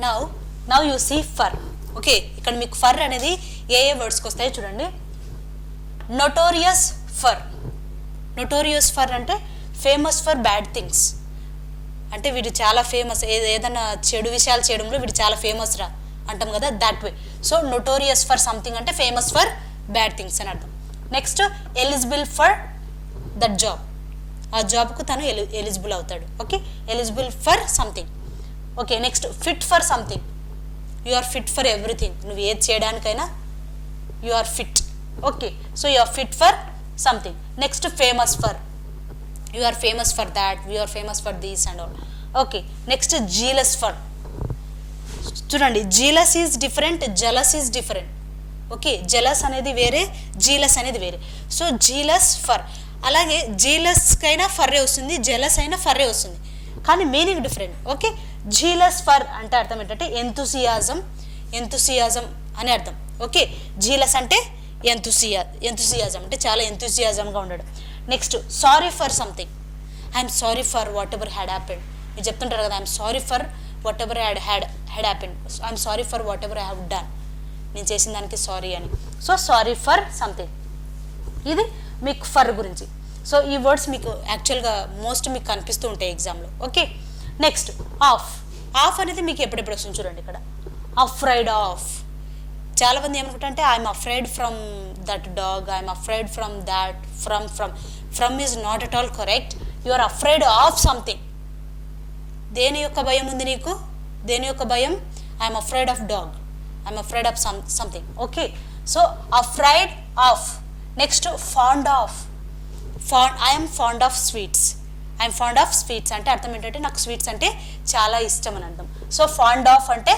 Now you see for. Okay, ఇక్కడ మీకు for అనేది ఏ వర్డ్స్కి వస్తాయో చూడండి. Notorious for. నోటోరియస్ ఫర్ అంటే ఫేమస్ ఫర్ బ్యాడ్ థింగ్స్, అంటే వీడు చాలా ఫేమస్, ఏదైనా చెడు విషయాలు చేయడంలో వీడు చాలా ఫేమస్ రా అంటాం కదా, that way. So notorious for something అంటే ఫేమస్ ఫర్ బ్యాడ్ థింగ్స్ అని అర్థం. Next eligible for that job, ఆ జాబ్కు తను ఎలిజిబుల్ అవుతాడు. Okay, eligible for something. Okay, next fit for something. You are fit for everything, నువ్వు ఏది చేయడానికైనా you are fit. Okay, so you are fit for something. Next famous for, you are famous for that, we are famous for this and all. Okay, next jealous for. చూడండి, jealous is different, jealous is different. Okay, jealous అనేది వేరే, jealous అనేది వేరే. So jealous for, అలాగే jealous కైనా ఫర్రే వస్తుంది, jealous అయినా ఫర్రే వస్తుంది, కానీ meaning different. Okay, jealous for అంటే అర్థం ఏంటంటే ఎంతూసియాజం అని అర్థం. ఓకే, jealous అంటే ఎంతూసియాజం అంటే చాలా ఎంతూసియాజంగా ఉండడం. Next sorry for something. I'm sorry for what ever had happened. మీరు చెప్తుంటారు కదా, I'm sorry for what ever had happened, I'm sorry for what ever I have done, నేను చేసిన దానికి సారీ అని. సో సారీ ఫర్ సంథింగ్, ఇది మీకు for గురించి. సో ఈ వర్డ్స్ మీకు యాక్చువల్గా మోస్ట్ మీకు కనిపిస్తూ ఉంటాయి ఎగ్జామ్లో. ఓకే, నెక్స్ట్ ఆఫ్ అనేది మీకు ఎప్పుడెప్పుడు వస్తుంది చూడండి. ఇక్కడ అఫ్రైడ్ ఆఫ్. చాలామంది ఏమనుకుంటారంటే I'm afraid from that dog, I'm afraid from that, from is not at all correct. You are afraid of something. దేని యొక్క భయం ఉంది నీకు? దేని యొక్క భయం? I'm afraid of dog, I'm afraid of something. Okay, so afraid of. Next fond of. I'm fond of sweets. I'm fond of sweets అంటే అర్థం ఏంటంటే నాకు స్వీట్స్ అంటే చాలా ఇష్టం అని అర్థం. సో ఫాండ్ ఆఫ్ అంటే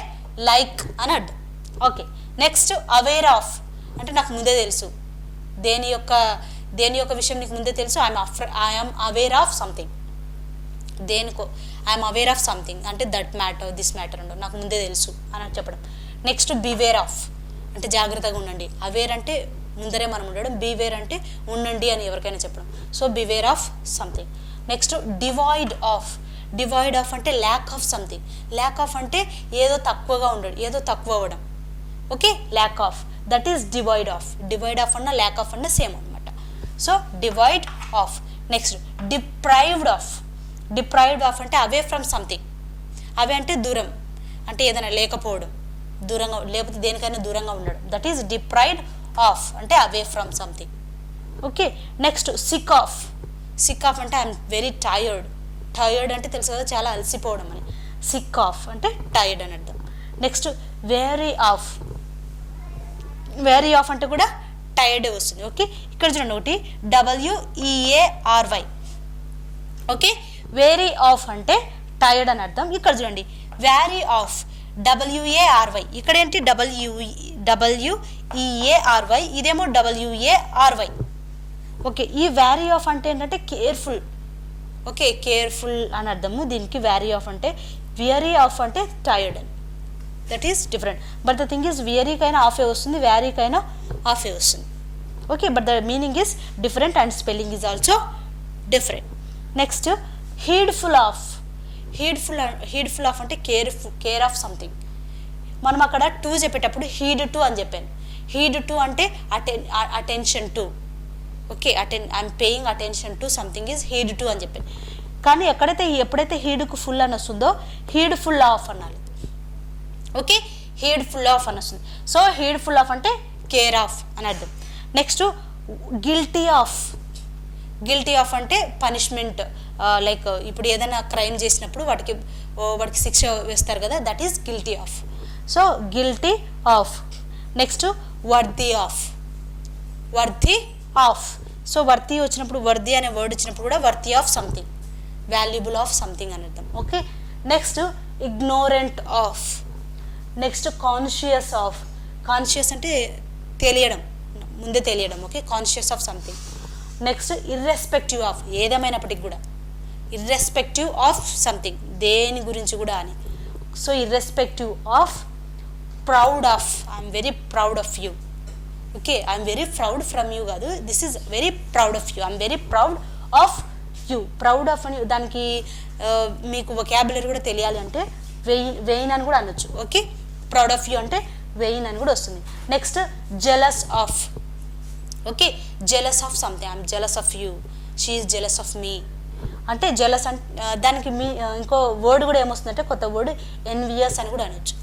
లైక్ అని అర్థం. ఓకే, నెక్స్ట్ అవేర్ ఆఫ్ అంటే నాకు ముందే తెలుసు, దేని యొక్క విషయం నీకు ముందే తెలుసు. I'm aware of something. దేనికో ఐఎమ్ అవేర్ ఆఫ్ సంథింగ్ అంటే దట్ మ్యాటర్, దిస్ మ్యాటర్ ఉండవు, నాకు ముందే తెలుసు అని చెప్పడం. నెక్స్ట్ బివేర్ ఆఫ్ అంటే జాగ్రత్తగా ఉండండి. అవేర్ అంటే ముందరే మనం ఉండడం, బివేర్ అంటే ఉండండి అని ఎవరికైనా చెప్పడం. So beware of something. Next devoid of. Devoid of అంటే lack of something. Lack of అంటే ఏదో తక్కువగా ఉండడం, ఏదో తక్కువ అవ్వడం. Okay, lack of, that is devoid of. Devoid of అన్న ల్యాక్ ఆఫ్ అన్న సేమ్ అనమాట. So devoid of. Next deprived of. Deprived of అంటే అవే ఫ్రమ్ సంథింగ్. అవే అంటే దూరం, అంటే ఏదైనా లేకపోవడం, దూరంగా, లేకపోతే దేనికైనా దూరంగా ఉండడం. దట్ ఈస్ డిప్రైవ్డ్ ఆఫ్ అంటే away from something. Okay, next sick of. Sick of అంటే ఐఎమ్ వెరీ టైర్డ్. టైర్డ్ అంటే తెలుసు కదా, చాలా అలసిపోవడం అని. సిక్ ఆఫ్ అంటే టైర్డ్ అని అర్థం. Next weary of. Weary of అంటే కూడా టైర్డ్ వస్తుంది. ఓకే, ఇక్కడ చూడండి ఒకటి WEARY. ఓకే, వేరీ ఆఫ్ అంటే టైర్డ్ అని అర్థం. ఇక్కడ చూడండి వ్యారీ ఆఫ్, WARY. ఇక్కడ ఏంటి WEARY, ఇదేమో WARY. ఓకే, ఈ వ్యారీ ఆఫ్ అంటే ఏంటంటే కేర్ఫుల్. ఓకే, కేర్ఫుల్ అని అర్థము దీనికి. వ్యారీ ఆఫ్ అంటే, వేరీ ఆఫ్ అంటే టైర్డ్ అని. That is different. But the thing is వేరీకైనా ఆఫే వస్తుంది, వ్యారీకైనా ఆఫే వస్తుంది. Okay, but the meaning is different and spelling is also different. Next heedful of. Heedful of అంటే కేర్ ఆఫ్ సంథింగ్. మనం అక్కడ టు చెప్పేటప్పుడు హీడ్ టు అని చెప్పాను. హీడ్ టు అంటే attention to. Okay, I'm paying attention to something is heed to అని చెప్పాను. కానీ ఎప్పుడైతే హీడ్కు ఫుల్ అని వస్తుందో హీడ్ ఫుల్ ఆఫ్ అనాలి. ఓకే, హీడ్ ఫుల్ ఆఫ్ అని వస్తుంది. సో హీడ్ ఫుల్ ఆఫ్ అంటే కేర్ ఆఫ్ అని అర్థం. Next guilty of. Guilty of అంటే పనిష్మెంట్, లైక్ ఇప్పుడు ఏదైనా క్రైమ్ చేసినప్పుడు వాడికి శిక్ష వేస్తారు కదా, that is guilty of. So guilty of. Next worthy of. Worthy of. So worthy వచ్చినప్పుడు, వర్తీ అనే వర్డ్ వచ్చినప్పుడు కూడా worthy of something, valuable of something అని అర్థం. Okay, next ignorant of. Next conscious of. Conscious అంటే తెలియడం, ముందే తెలియడం. Okay, conscious of something. Next irrespective of, ఏదేమైనప్పటికి కూడా ఇర్రెస్పెక్టివ్ ఆఫ్ సంథింగ్, దేని గురించి కూడా అని. So irrespective of. Proud of, I'm very proud of you. Okay, I'm very proud from you కాదు, this is very proud of you, I'm very proud of you. Proud of అని దానికి మీకు vocabulary కూడా తెలియాలి అంటే వెయిన్ అని కూడా అనొచ్చు. ఓకే, ప్రౌడ్ ఆఫ్ యూ అంటే వెయిన్ అని కూడా వస్తుంది. Next jealous of. Okay, jealous of something, I'm jealous of you, she is jealous of me అంటే జెలస్ అంటే దానికి ఇంకో వర్డ్ కూడా ఏమొస్తుందంటే కొత్త వర్డ్ ఎన్వియస్ అని కూడా అనొచ్చు.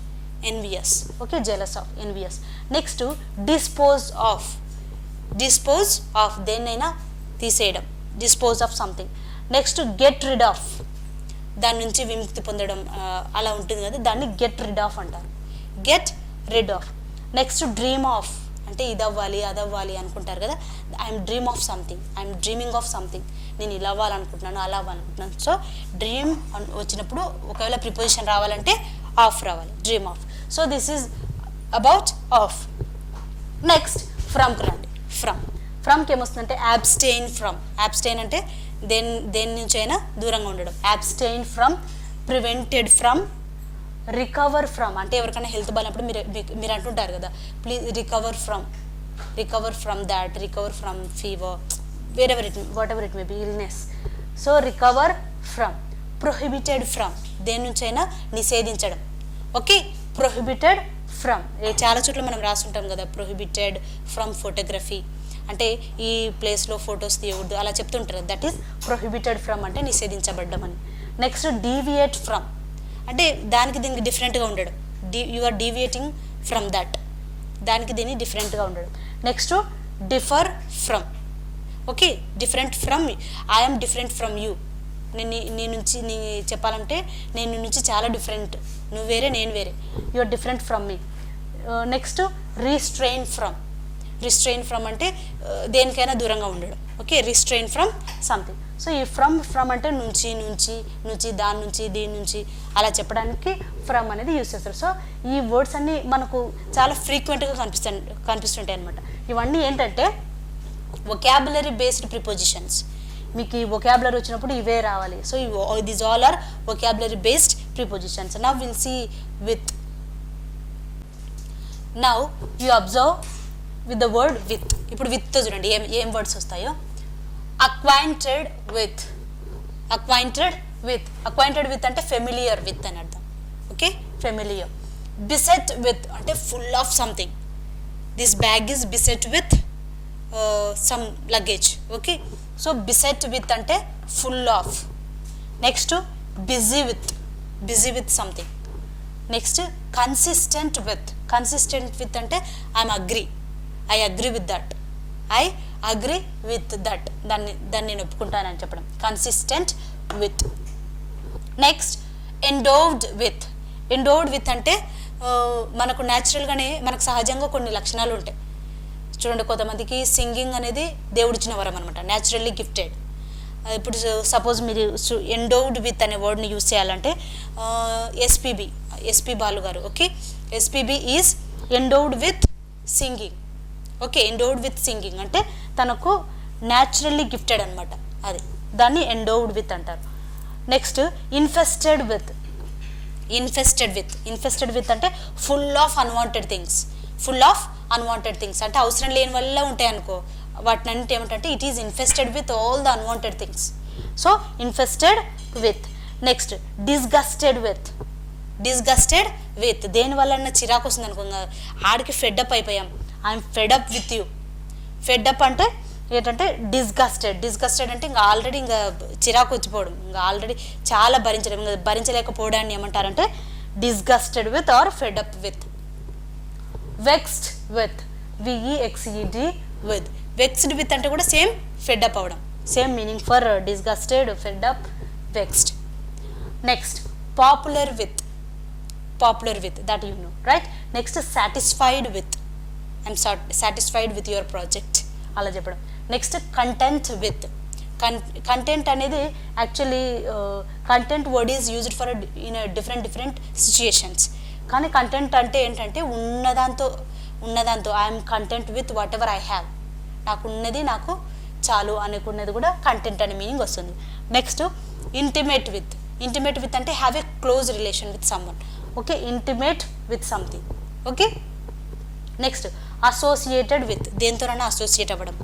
Envious. Okay, jealous of, envious. Next dispose of. Dispose of దేన్నైనా తీసేయడం, dispose of something. Next get rid of, దాని నుంచి విముక్తి పొందడం అలా ఉంటుంది కదా, దాన్ని గెట్ రిడ్ ఆఫ్ అంటారు. Get rid of. Next dream of అంటే ఇది అవ్వాలి అది అవ్వాలి అనుకుంటారు కదా, I'm dream of something, I'm dreaming of something, నేను ఇలా అవ్వాలనుకుంటున్నాను అలా అవ్వాలనుకుంటున్నాను. సో డ్రీమ్ వచ్చినప్పుడు ఒకవేళ ప్రిపోజిషన్ రావాలంటే ఆఫ్ రావాలి, dream of. So this is about of. Next ఫ్రమ్కి రండి. ఫ్రమ్కి ఏమొస్తుందంటే అబ్స్టెయిన్ ఫ్రమ్. అబ్స్టెయిన్ అంటే దేని నుంచి అయినా దూరంగా ఉండడం. Abstain from, prevented from, recover from అంటే ఎవరికైనా హెల్త్ బాగానప్పుడు మీరు అంటుంటారు కదా, please recover from that, recover from fever, what ever it may be, illness. So recover from. Prohibited from దేని నుంచి అయినా నిషేధించడం. ఓకే, ప్రొహిబిటెడ్ ఫ్రమ్ చాలా చోట్ల మనం రాస్తుంటాం కదా, ప్రొహిబిటెడ్ ఫ్రమ్ ఫోటోగ్రఫీ అంటే ఈ ప్లేస్లో ఫొటోస్ తీయకూడదు అలా చెప్తుంటారు. దట్ ఈస్ ప్రొహిబిటెడ్ ఫ్రమ్ అంటే నిషేధించబడ్డం అని. నెక్స్ట్ డీవియేట్ ఫ్రమ్ అంటే దానికి దీనికి డిఫరెంట్గా ఉండడం, you are deviating from that, దానికి దీన్ని డిఫరెంట్గా ఉండడం. Next differ from. Okay, different from, I'm different from you, నీ నుంచి చెప్పాలంటే నేను నుంచి చాలా డిఫరెంట్, నువ్వు వేరే నేను వేరే, you are different from me. Next restrain from అంటే దేనికైనా దూరంగా ఉండడం. Okay, restrain from something. So ఈ ఫ్రమ్ అంటే నుంచి దాని నుంచి దీని నుంచి అలా చెప్పడానికి ఫ్రమ్ అనేది యూస్ చేస్తారు. సో ఈ వర్డ్స్ అన్నీ మనకు చాలా ఫ్రీక్వెంట్గా కనిపిస్తుంటాయి అనమాట. ఇవన్నీ ఏంటంటే వొకాబులరీ బేస్డ్ ప్రిపోజిషన్స్. మీకు ఈ వొకాబులరీ వచ్చినప్పుడు ఇవే రావాలి. So these all are vocabulary based prepositions. Now will see with. Now you observe with the word with. ఇప్పుడు విత్తో చూడండి ఏం వర్డ్స్ వస్తాయో. అక్వైంటెడ్ విత్ అంటే ఫెమిలియర్ విత్ అని అర్థం. Okay, familiar. బిసెట్ విత్ అంటే full of something. This bag is beset with some luggage. Okay, so beset with అంటే full of. Next busy with something. Next consistent with అంటే I agree with that, దాన్ని నేను ఒప్పుకుంటానని చెప్పడం, consistent with. Next ఎండోవ్డ్ with అంటే మనకు న్యాచురల్గానే మనకు సహజంగా కొన్ని లక్షణాలు ఉంటాయి. చూడండి, కొంతమందికి సింగింగ్ అనేది దేవుడిచ్చిన వరం అనమాట, న్యాచురల్లీ గిఫ్టెడ్. ఇప్పుడు సపోజ్ మీరు ఎండోవ్డ్ విత్ అనే వర్డ్ని యూజ్ చేయాలంటే SP Balu garu. Okay, SPB is endowed with singing. Okay, endowed with singing అంటే తనకు న్యాచురల్లీ గిఫ్టెడ్ అనమాట, అది దాన్ని ఎండోవ్డ్ విత్ అంటారు. నెక్స్ట్ ఇన్ఫెస్టెడ్ విత్ అంటే ఫుల్ ఆఫ్ అన్వాంటెడ్ థింగ్స్ అంటే అవసరం లేని వల్ల ఉంటాయి అనుకో, వాటిని అంటే ఏమంటే it is infested with all the unwanted things. So infested with. Next disgusted with దేనివల్ల చిరాకు వస్తుంది అనుకో, ఆడికి ఫెడ్అప్ అయిపోయాం, I'm fed up with you. Fed up అంటే ఏంటంటే డిస్గస్టెడ్ అంటే ఇంకా ఆల్రెడీ ఇంకా చిరాకు వచ్చిపోవడం, ఇంకా ఆల్రెడీ చాలా భరించలేకపోవడాన్ని ఏమంటారంటే disgusted with or fed up with. Vexed with, vexed with అంటే కూడా సేమ్ ఫెడ్అప్ అవ్వడం, same meaning for disgusted, fed up, vexed. Next popular with that you know, right? Next satisfied with, I'm satisfied with your project అలా చెప్పడం. Next content అనేది actually content word is used for in different situations. కానీ content అంటే ఏంటంటే ఉన్నదాంతో I'm content with whatever I have, నాకు చాలు అనుకున్నది కూడా కంటెంట్ అనే మీనింగ్ వస్తుంది. నెక్స్ట్ ఇంటిమేట్ విత్ అంటే have a close relation with someone. Okay, intimate with something. Okay, next associated with, దేంతోనైనా అసోసియేట్ అవ్వడం.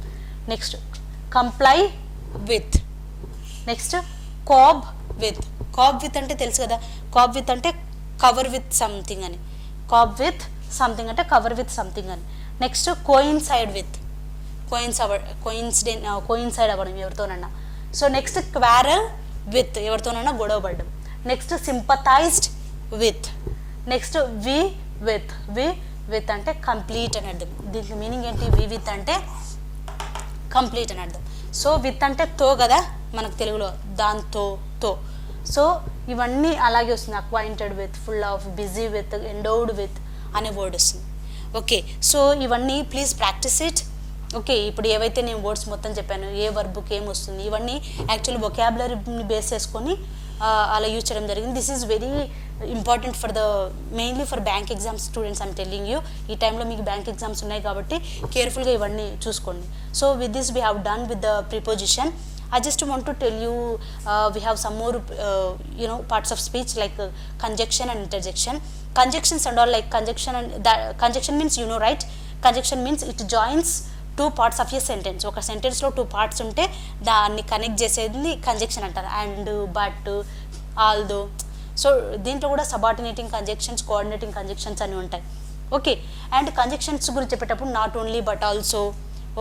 Next comply with. Next cob with అంటే తెలుసు కదా, కాబ్ విత్ అంటే కవర్ విత్ సంథింగ్ అని, కాప్ విత్ సంథింగ్ అంటే cover with something అని. Next coincide with, coincide అవ్వడం ఎవరితోనన్నా. సో నెక్స్ట్ క్వారల్ విత్, ఎవరితోనన్నా గొడవ పడడం. Next sympathized with. Next vie with అంటే కంప్లీట్ అని అర్థం. దీనికి మీనింగ్ ఏంటి? వి విత్ అంటే కంప్లీట్ అని అర్థం. సో విత్ అంటే తో కదా మనకు తెలుగులో, దాంతో తో. సో ఇవన్నీ అలాగే వస్తుంది. Acquainted with, full of, busy with, endowed with అనే వర్డ్ వస్తుంది. ఓకే, సో ఇవన్నీ ప్లీజ్ ప్రాక్టీస్ ఇట్. ఓకే, ఇప్పుడు ఏవైతే నేను వర్డ్స్ మొత్తం చెప్పాను, ఏ వర్బుకి ఏం వస్తుంది, ఇవన్నీ యాక్చువల్లీ వొకాబులరీని బేస్ చేసుకొని అలా యూజ్ చేయడం జరిగింది. This is very important for the mainly for bank exams students. I'm telling you, ఈ టైంలో మీకు బ్యాంక్ ఎగ్జామ్స్ ఉన్నాయి కాబట్టి కేర్ఫుల్గా ఇవన్నీ చూసుకోండి. So with this we have done with the preposition. I just want to tell you we have some more parts of speech like conjunction and interjection. Conjunctions and all, like conjunction and that, conjunction means right, conjunction means it joins two parts of a sentence. ఒక sentence లో 2 parts ఉంటే దాన్ని connect చేసేది conjunction అంటారు. And, but, although. So దీంట్లో కూడా subordinating conjunctions, coordinating conjunctions అని ఉంటాయి. ఓకే, అండ్ కంజంక్షన్స్ గురించి చెప్పేటప్పుడు not only but also,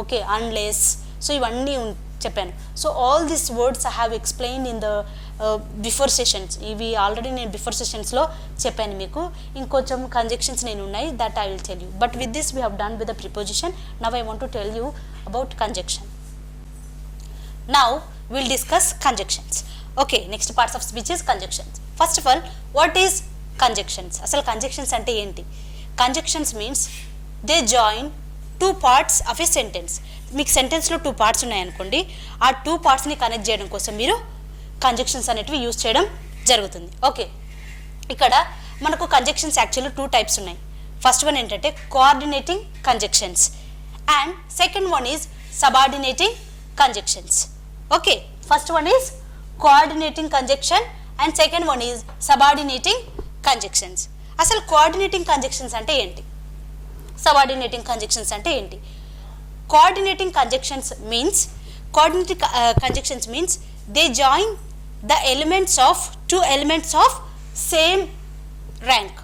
okay, unless. So ఇవన్నీ చెప్పాను. So all these words I have explain in the before sessions. ఇవి ఆల్రెడీ నేను బిఫోర్ సెషన్స్లో చెప్పాను మీకు. ఇంకొంచెం కంజంక్షన్స్ నేను ఉన్నాయి, that I will tell you. But with this we have done with the preposition. Now I want to tell you about conjunction. Now will discuss conjunctions. Okay, next parts of speech is conjunctions. First of all, what is conjunctions? అసలు conjunctions అంటే ఏంటి? Conjunctions means they join 2 parts of A sentence. మీకు సెంటెన్స్లో 2 parts ఉన్నాయనుకోండి, ఆ 2 partsని connect చేయడం కోసం మీరు conjunctions అనేటివి యూజ్ చేయడం జరుగుతుంది. ఓకే, ఇక్కడ మనకు కంజంక్షన్స్ యాక్చువల్లీ 2 types ఉన్నాయి. ఫస్ట్ వన్ ఏంటంటే coordinating conjunctions and second one is subordinating conjunctions. Okay, first one is coordinating conjunction and second one is subordinating conjunctions. అసలు కోఆర్డినేటింగ్ కంజంక్షన్స్ అంటే ఏంటి, సబార్డినేటింగ్ కంజంక్షన్స్ అంటే ఏంటి? Coordinating conjunctions means they join the elements of 2 elements of same rank,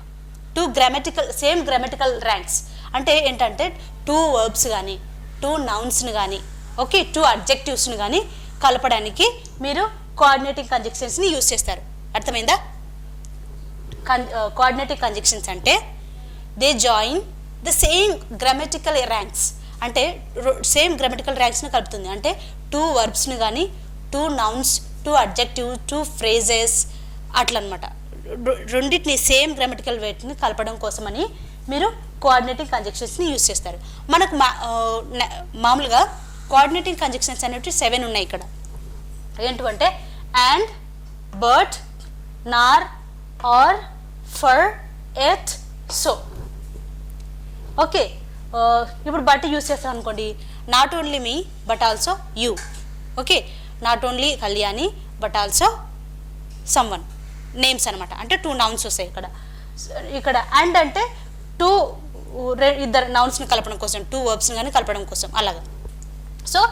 same grammatical ranks. అంటే ఏంటంటే 2 verbs కానీ 2 nounsని కానీ okay 2 adjectivesని కానీ కలపడానికి మీరు కోఆర్డినేటింగ్ కంజంక్షన్స్ని యూజ్ చేస్తారు. అర్థమైందా? కోఆర్డినేటింగ్ కంజంక్షన్స్ అంటే they join the same grammatical ranks, అంటే సేమ్ గ్రామటికల్ ర్యాంక్స్ని కలుపుతుంది. అంటే 2 వర్బ్స్ని కానీ 2 నౌన్స్ 2 అడ్జెక్టివ్ 2 ఫ్రేజెస్ అట్లనమాట. రెండింటిని సేమ్ గ్రామటికల్ వేట్ని కలపడం కోసమని మీరు కోఆర్డినేటింగ్ కంజంక్షన్స్ని యూజ్ చేస్తారు. మనకు మామూలుగా కోఆర్డినేటింగ్ కంజంక్షన్స్ అనేవి 7 ఉన్నాయి ఇక్కడ. ఏంటంటే and, but, nor, or, for, at, so. Okay, ఇప్పుడు బట్ యూస్ చేస్తాం అనుకోండి, not only me but also you. Okay, not only Kalyani but also someone, names అనమాట. అంటే 2 నౌన్స్ వస్తాయి ఇక్కడ. ఇక్కడ అండ్ అంటే 2 ఇద్దరు నౌన్స్ని కలపడం కోసం, 2 వర్బ్స్ని కానీ కలపడం కోసం అలాగా. సో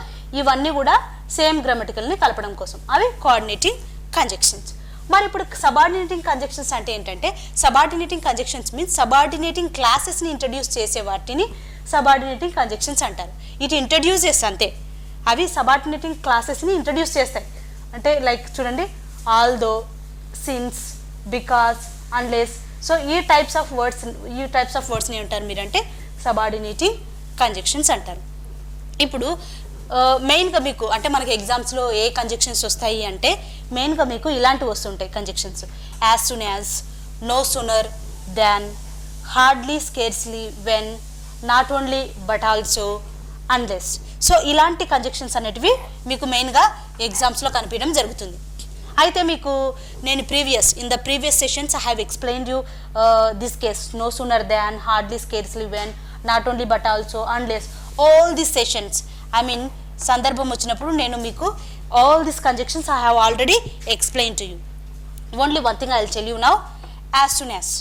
ఇవన్నీ కూడా సేమ్ గ్రామటికల్ని కలపడం కోసం అవి కోఆర్డినేటింగ్ కంజంక్షన్స్. మరి ఇప్పుడు సబార్డినేటింగ్ కంజంక్షన్స్ అంటే ఏంటంటే సబార్డినేటింగ్ కంజంక్షన్స్ మీన్స్ సబార్డినేటింగ్ క్లాసెస్ని ఇంట్రడ్యూస్ చేసే వాటిని సబార్డినేటింగ్ కంజంక్షన్స్ అంటారు. ఇటు ఇంట్రడ్యూస్ చేస్తాయి అంతే, అవి సబార్డినేటింగ్ క్లాసెస్ని ఇంట్రడ్యూస్ చేస్తాయి. అంటే లైక్ చూడండి, although, since, because, unless. So ఈ టైప్స్ ఆఫ్ వర్డ్స్ని ఏమంటారు మీరంటే సబార్డినేటింగ్ కంజంక్షన్స్ అంటారు. ఇప్పుడు మెయిన్గా మీకు అంటే మనకి ఎగ్జామ్స్లో ఏ కంజంక్షన్స్ వస్తాయి అంటే మెయిన్గా మీకు ఇలాంటివి వస్తుంటాయి conjunctions. As soon as, no sooner than, hardly, scarcely, when, not only but also, unless. So ఇలాంటి కంజంక్షన్స్ అనేటివి మీకు మెయిన్గా ఎగ్జామ్స్లో కనిపించడం జరుగుతుంది. అయితే మీకు నేను in the previous sessions I have explained you this case, no sooner than, hardly, scarcely, when, not only but also, unless. All these sessions సందర్భం వచ్చినప్పుడు నేను మీకు all these conjunctions I have already explain to you. Only one thing I will tell you now, as soon as.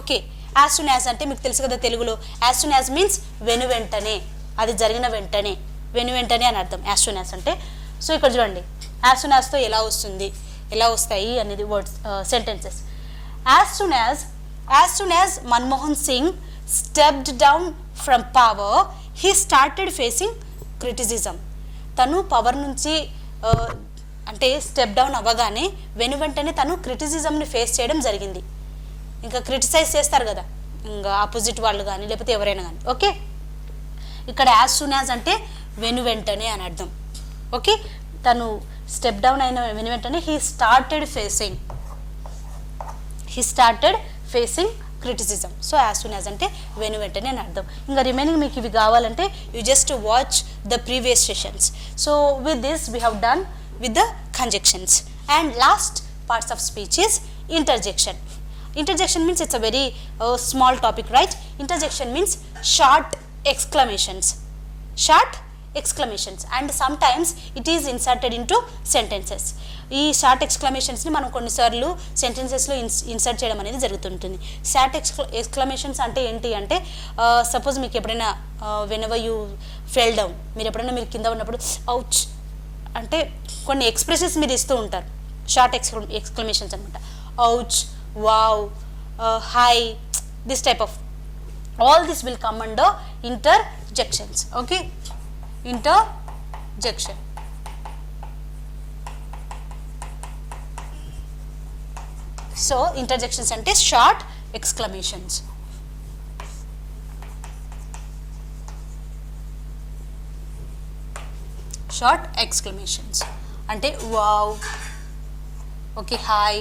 Okay, as soon as అంటే మీకు తెలుసు కదా తెలుగులో, as soon as means వెను వెంటనే, అది జరిగిన వెంటనే, వెను వెంటనే అని అర్థం యాజ్ సూన్ యాజ్ అంటే. సో ఇక్కడ చూడండి, యాజ్ సూన్ యాజ్తో ఎలా వస్తాయి అనేది words sentences. as soon as Manmohan Singh stepped down from power, he started facing criticism. తను పవర్ నుంచి అంటే స్టెప్ డౌన్ అవ్వగానే వెంటనే తను క్రిటిసిజంని ఫేస్ చేయడం జరిగింది. ఇంకా క్రిటిసైజ్ చేస్తారు కదా ఇంకా ఆపోజిట్ వాళ్ళు కానీ లేకపోతే ఎవరైనా కానీ. ఓకే, ఇక్కడ యాజ్ సూన్ యాజ్ అంటే వెంటనే అని అర్థం. ఓకే, తను స్టెప్ డౌన్ అయిన వెంటనే he started facing criticism. So as soon as అంటే వెంటనే అని అర్థం. ఇంకా రిమైనింగ్ మీకు ఇవి కావాలంటే you just watch the previous sessions. So with this we have done with the conjunctions. And last parts of speech is interjection. Interjection means it's a very small topic, right? Interjection means short exclamations and sometimes it is inserted into sentences. ఈ short ఎక్స్క్లమేషన్స్ని మనం కొన్నిసార్లు సెంటెన్సెస్లో insert చేయడం అనేది జరుగుతుంటుంది. Short ఎక్స్క్లమేషన్స్ అంటే ఏంటి అంటే suppose మీకు ఎప్పుడైనా వెనెవర్ యూ ఫెల్ డౌన్, మీరు ఎప్పుడైనా మీరు కింద ఉన్నప్పుడు ఔచ్ అంటే కొన్ని ఎక్స్ప్రెషన్స్ మీరు ఇస్తూ ఉంటారు, షార్ట్ ఎక్స్క్లమేషన్స్ అనమాట. Ouch, wow, high, this type of all this will come under interjections. Okay, interjection. So interjections అంటే షార్ట్ ఎక్స్క్లమేషన్స్. షార్ట్ ఎక్స్క్లమేషన్స్ అంటే wow, okay, hi,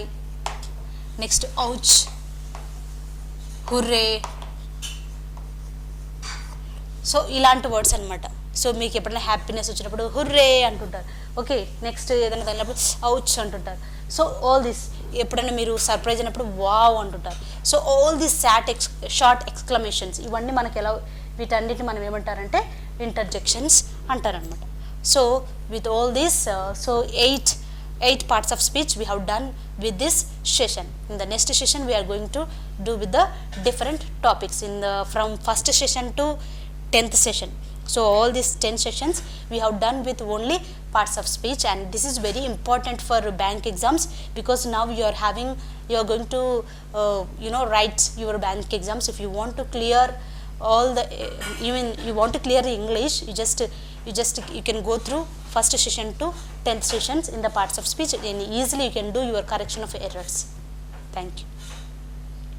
next ouch, hurray. So ఇలాంటి వర్డ్స్ అనమాట. సో మీకు ఎప్పుడైనా హ్యాపీనెస్ వచ్చినప్పుడు హుర్రే అంటుంటారు. ఓకే, నెక్స్ట్ ఏదైనా తగినప్పుడు ouch అంటుంటారు. సో ఆల్ దిస్ ఎప్పుడైనా మీరు సర్ప్రైజ్ అయినప్పుడు వావ్ అంటుంటారు. సో ఆల్ దిస్ షార్ట్ ఎక్స్క్లమేషన్స్ ఇవన్నీ మనకి ఎలా, వీటన్నిటిని మనం ఏమంటారంటే ఇంటర్జెక్షన్స్ అంటారనమాట. So with all this, so eight parts of speech we have done with this session. In the next session we are going to do with the different topics from first session to 10th session. So all these 10 sessions we have done with only parts of speech, and this is very important for bank exams because now you are going to write your bank exams. If you want to clear all the even you want to clear the English, you can go through first session to 10th sessions in the parts of speech, and easily you can do your correction of errors. Thank you.